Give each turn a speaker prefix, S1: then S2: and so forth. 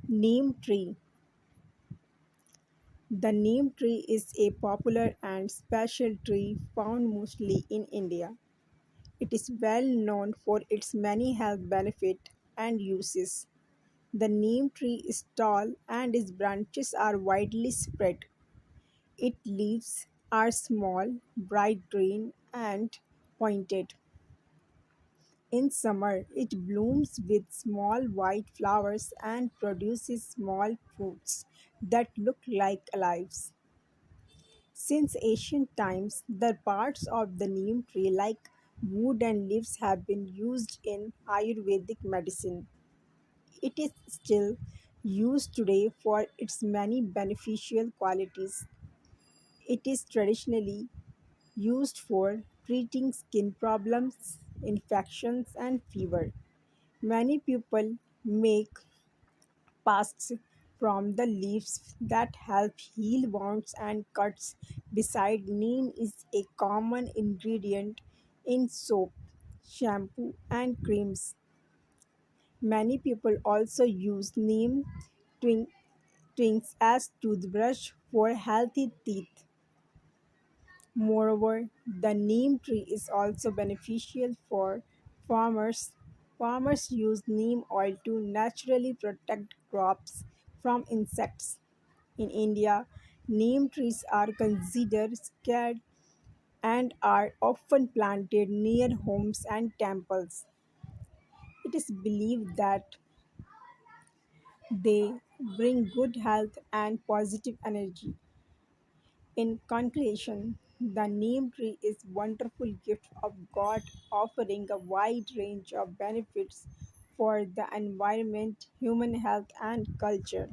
S1: Neem tree. The neem tree is a popular and special tree found mostly in India. It is well known for its many health benefits and uses. The neem tree is tall and its branches are widely spread. Its leaves are small, bright green, and pointed. In summer, it blooms with small white flowers and produces small fruits that look like olives. Since ancient times, the parts of the neem tree, like wood and leaves, have been used in Ayurvedic medicine. It is still used today for its many beneficial qualities. It is traditionally used for treating skin problems, infections, and fever. Many people make pastes from the leaves that help heal wounds and cuts. Beside neem is a common ingredient in soap, shampoo, and creams. Many people also use neem twin- twigs as toothbrush for healthy teeth. Moreover, the neem tree is also beneficial for farmers. Farmers use neem oil to naturally protect crops from insects. In India, neem trees are considered sacred and are often planted near homes and temples. It is believed that they bring good health and positive energy. In conclusion, the neem tree is wonderful gift of God offering a wide range of benefits for the environment, human health and culture.